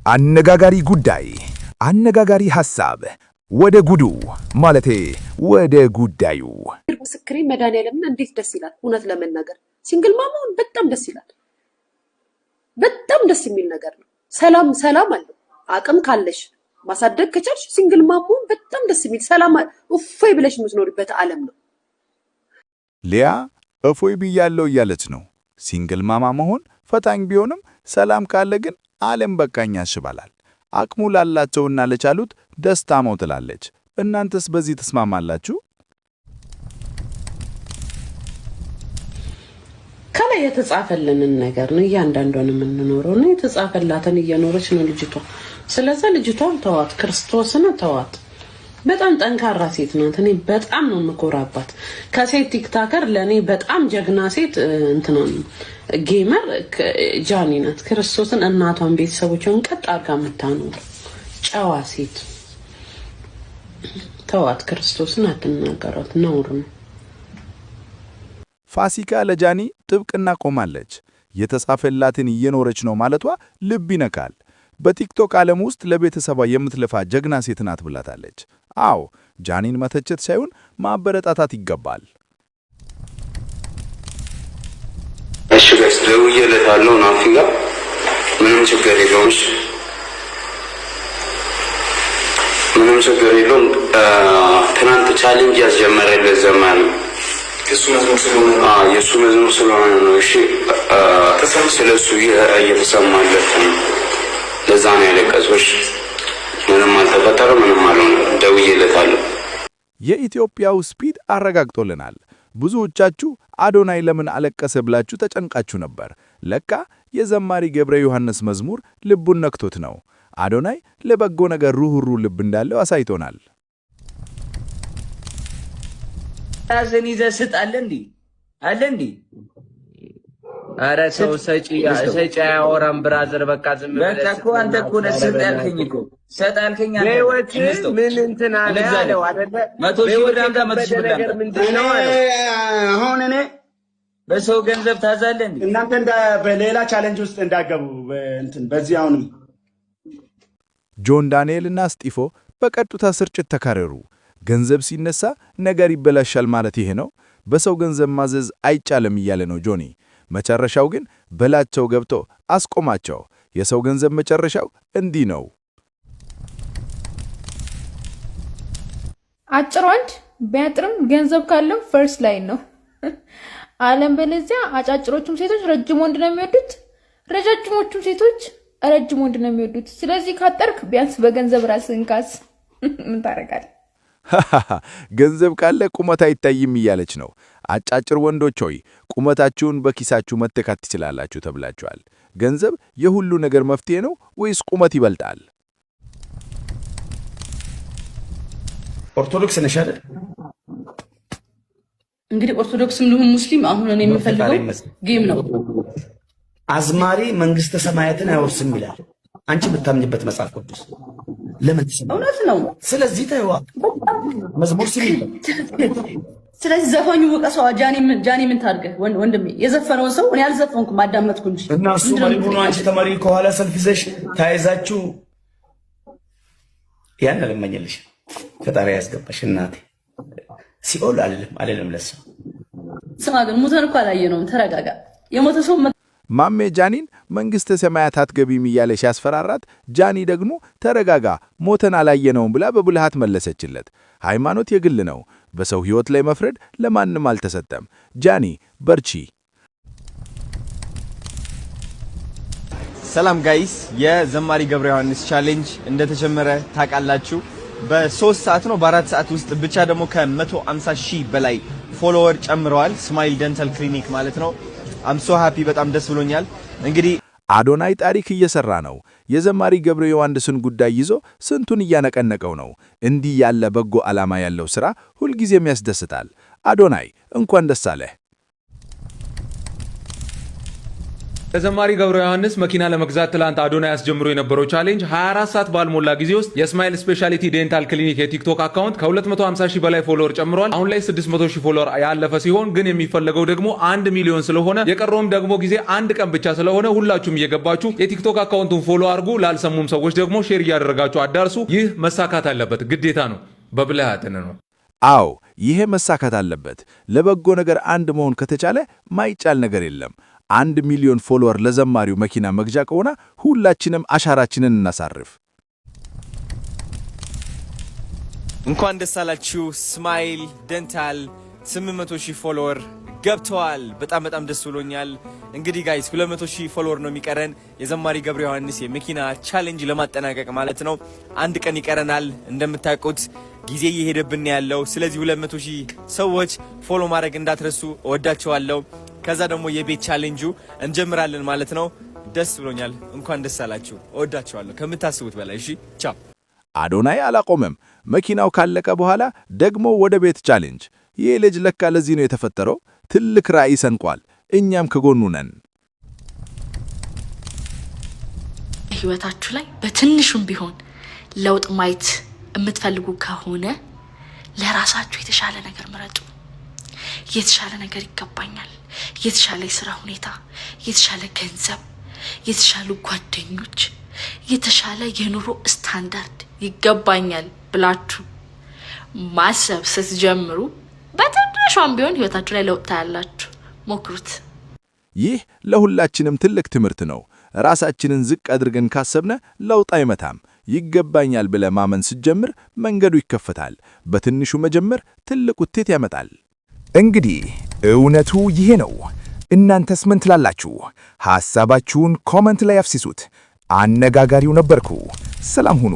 አነጋጋሪ ጉዳይ፣ አነጋጋሪ ሐሳብ፣ ወደ ጉዱ ማለቴ ወደ ጉዳዩ። ምስክሬ መድኃኒዓለምን እንዴት ደስ ይላል! እውነት ለመናገር ሲንግል ማማውን በጣም ደስ ይላል። በጣም ደስ የሚል ነገር ነው። ሰላም አለው። አቅም ካለሽ ማሳደግ ከቻልሽ ሲንግል ማማውን በጣም ደስ የሚል ሰላም እፎይ ብለሽ የምትኖርበት ዓለም ነው። ሊያ እፎይ ብያለሁ እያለች ነው። ሲንግል ማማ መሆን ፈታኝ ቢሆንም ሰላም ካለ ግን ዓለም በቃኝ ያስባላል። አቅሙ ላላቸውና ለቻሉት ደስታ ነው ትላለች። እናንተስ በዚህ ተስማማላችሁ? ከላይ የተጻፈልንን ነገር ነው እያንዳንዱን የምንኖረው ነው። የተጻፈላትን እየኖረች ነው ልጅቷ። ስለዚህ ልጅቷን ተዋት፣ ክርስቶስን ተዋት። በጣም ጠንካራ ሴት ናት። እኔ በጣም ነው የምኮራባት። ከሴት ቲክታከር ለኔ በጣም ጀግና ሴት እንትና ጌመር ጃኒ ናት። ክርስቶስን እናቷን ቤተሰቦቿን ቀጥ አድርጋ የምታኖር ጨዋ ሴት። ተዋት፣ ክርስቶስን አትናገሯት፣ ነውር ነው። ፋሲካ ለጃኒ ጥብቅና ቆማለች። የተጻፈላትን እየኖረች ነው ማለቷ ልብ ይነካል። በቲክቶክ ዓለም ውስጥ ለቤተሰቧ የምትለፋ ጀግና ሴት ናት ብላታለች። አዎ ጃኒን መተቸት ሳይሆን ማበረታታት ይገባል። እሺ ጋይስ ደውዬለታለሁ ናፊ ጋር ምንም ችግር የለውም። ምንም ችግር የለውም። ትናንት ቻሌንጅ ያስጀመረለት ዘመን የሱ መዝሙር ስለሆነ ነው። እሺ ስለሱ እየተሰማለት ነው። ለዛ ነው ያለቀሰው። ምንም አልተፈጠረ፣ ምንም አልሆነ። ደውዬለታለሁ። የኢትዮጵያው ስፒድ አረጋግጦልናል። ብዙዎቻችሁ አዶናይ ለምን አለቀሰ ብላችሁ ተጨንቃችሁ ነበር። ለካ የዘማሪ ገብረ ዮሐንስ መዝሙር ልቡን ነክቶት ነው። አዶናይ ለበጎ ነገር ሩህሩህ ልብ እንዳለው አሳይቶናል። ራስን ይዘህ ስጥ አለ እንዴ? ኧረ ሰው ሰጪ አያወራም ብራዘር። በቃ ዝም ብለህ በቃ እኮ አንተ እኮ ነህ ስጥ ያልከኝ እኮ ሰጥ ያልከኝ አንተ። በህይወት ምን እንትን አለ አለው አይደለ? 100 ሺህ ብር አምጣ፣ 100 ሺህ ብር አምጣ። ምንድነው አሁን እኔ በሰው ገንዘብ ታዛለህ እንዴ? እናንተ እንደ በሌላ ቻሌንጅ ውስጥ እንዳገቡ እንትን በዚህ አሁንም ጆን ዳንኤልና ስጢፎ በቀጥታ ስርጭት ተካረሩ። ገንዘብ ሲነሳ ነገር ይበላሻል ማለት ይሄ ነው። በሰው ገንዘብ ማዘዝ አይቻልም እያለ ነው ጆኒ። መጨረሻው ግን በላቸው ገብቶ አስቆማቸው። የሰው ገንዘብ መጨረሻው እንዲህ ነው። አጭር ወንድ ቢያጥርም ገንዘብ ካለው ፈርስት ላይ ነው። ዓለም በለዚያ አጫጭሮቹም ሴቶች ረጅም ወንድ ነው የሚወዱት፣ ረጃጅሞቹም ሴቶች ረጅም ወንድ ነው የሚወዱት። ስለዚህ ካጠርክ ቢያንስ በገንዘብ ራስህን ካስ። ምን ታረጋለህ? ገንዘብ ካለ ቁመት አይታይም እያለች ነው። አጫጭር ወንዶች ሆይ ቁመታችሁን በኪሳችሁ መተካት ትችላላችሁ ተብላችኋል። ገንዘብ የሁሉ ነገር መፍትሄ ነው ወይስ ቁመት ይበልጣል? ኦርቶዶክስ ነሽ አይደል? እንግዲህ ኦርቶዶክስም ልሁን ሙስሊም አሁን እኔ የምፈልገው ጌም ነው። አዝማሪ መንግስተ ሰማያትን አይወርስም ይላል። አንቺ ብታምኝበት መጽሐፍ ቅዱስ ለምን ትሰማ? እውነት ነው። ስለዚህ ታይዋ መዝሙር ሲል ስለዚህ ዘፋኙ ወቀሰው። ጃኒ ምን ታርገ ወንድሜ? የዘፈነውን ሰው እኔ አልዘፈንኩም አዳመጥኩ እንጂ። እና እሱ መሪ ሆኖ አንቺ ተመሪ ከኋላ ሰልፍ ይዘሽ ታይዛችሁ ያን አልመኘልሽ። ፈጣሪ ያስገባሽ እናቴ። ሲኦል አልልም ለሱ። ስማ ግን ሙተን እኮ አላየነውም። ተረጋጋ። የሞተ ሰው ማሜ ጃኒን መንግሥተ ሰማያት አትገቢም እያለሽ ያስፈራራት፣ ጃኒ ደግሞ ተረጋጋ ሞተን አላየነውም ብላ በብልሃት መለሰችለት። ሃይማኖት የግል ነው። በሰው ሕይወት ላይ መፍረድ ለማንም አልተሰጠም። ጃኒ በርቺ። ሰላም ጋይስ፣ የዘማሪ ገብረ ዮሐንስ ቻሌንጅ እንደተጀመረ ታውቃላችሁ። በ3 ሰዓት ነው፣ በ4 ሰዓት ውስጥ ብቻ ደግሞ ከ150 ሺህ በላይ ፎሎወር ጨምረዋል። ስማይል ደንታል ክሊኒክ ማለት ነው። አም ሶ ሃፒ፣ በጣም ደስ ብሎኛል። እንግዲህ አዶናይ ታሪክ እየሰራ ነው። የዘማሪ ገብረ ዮሐንስን ጉዳይ ይዞ ስንቱን እያነቀነቀው ነው። እንዲህ ያለ በጎ ዓላማ ያለው ሥራ ሁልጊዜም ያስደስታል። አዶናይ እንኳን ደስ አለህ። ተዘማሪ ገብረ ዮሐንስ መኪና ለመግዛት ትላንት አዶናይ ያስጀምሮ የነበረው ቻሌንጅ 24 ሰዓት ባልሞላ ጊዜ ውስጥ የስማይል ስፔሻሊቲ ዴንታል ክሊኒክ የቲክቶክ አካውንት ከ250,000 በላይ ፎሎወር ጨምሯል። አሁን ላይ 600,000 ፎሎወር ያለፈ ሲሆን ግን የሚፈለገው ደግሞ 1 ሚሊዮን ስለሆነ የቀረውም ደግሞ ጊዜ አንድ ቀን ብቻ ስለሆነ ሁላችሁም እየገባችሁ የቲክቶክ አካውንቱን ፎሎ አድርጉ። ላልሰሙም ሰዎች ደግሞ ሼር እያደረጋችሁ አዳርሱ። ይህ መሳካት አለበት፣ ግዴታ ነው። በብልሃትን ነው። አዎ ይሄ መሳካት አለበት። ለበጎ ነገር አንድ መሆን ከተቻለ ማይቻል ነገር የለም። 1 ሚሊዮን ፎሎወር ለዘማሪው መኪና መግዣ ከሆነ ሁላችንም አሻራችንን እናሳርፍ። እንኳን ደስ አላችሁ። ስማይል ደንታል 800,000 ፎሎወር ገብተዋል። በጣም ደስ ብሎኛል። እንግዲህ ጋይስ 200,000 ፎሎወር ነው የሚቀረን የዘማሪ ገብረ ዮሐንስ የመኪና ቻሌንጅ ለማጠናቀቅ ማለት ነው። አንድ ቀን ይቀረናል። እንደምታውቁት ጊዜ እየሄደብን ያለው። ስለዚህ 200,000 ሰዎች ፎሎ ማድረግ እንዳትረሱ። እወዳቸዋለሁ። ከዛ ደግሞ የቤት ቻሌንጁ እንጀምራለን ማለት ነው። ደስ ብሎኛል። እንኳን ደስ አላችሁ። እወዳቸዋለሁ ከምታስቡት በላይ። እሺ ቻው። አዶናይ አላቆመም። መኪናው ካለቀ በኋላ ደግሞ ወደ ቤት ቻሌንጅ። ይህ ልጅ ለካ ለዚህ ነው የተፈጠረው። ትልቅ ራዕይ ሰንቋል። እኛም ከጎኑ ነን። ህይወታችሁ ላይ በትንሹም ቢሆን ለውጥ ማየት የምትፈልጉ ከሆነ ለራሳችሁ የተሻለ ነገር ምረጡ። የተሻለ ነገር ይገባኛል፣ የተሻለ የሥራ ሁኔታ፣ የተሻለ ገንዘብ፣ የተሻሉ ጓደኞች፣ የተሻለ የኑሮ ስታንዳርድ ይገባኛል ብላችሁ ማሰብ ስትጀምሩ በትንሿም ቢሆን ህይወታችሁ ላይ ለውጥ ታያላችሁ። ሞክሩት። ይህ ለሁላችንም ትልቅ ትምህርት ነው። ራሳችንን ዝቅ አድርገን ካሰብነ ለውጥ አይመታም። ይገባኛል ብለህ ማመን ስትጀምር መንገዱ ይከፈታል። በትንሹ መጀመር ትልቅ ውጤት ያመጣል። እንግዲህ እውነቱ ይሄ ነው። እናንተስ ምን ትላላችሁ? ሐሳባችሁን ኮመንት ላይ አፍስሱት። አነጋጋሪው ነበርኩ። ሰላም ሁኑ።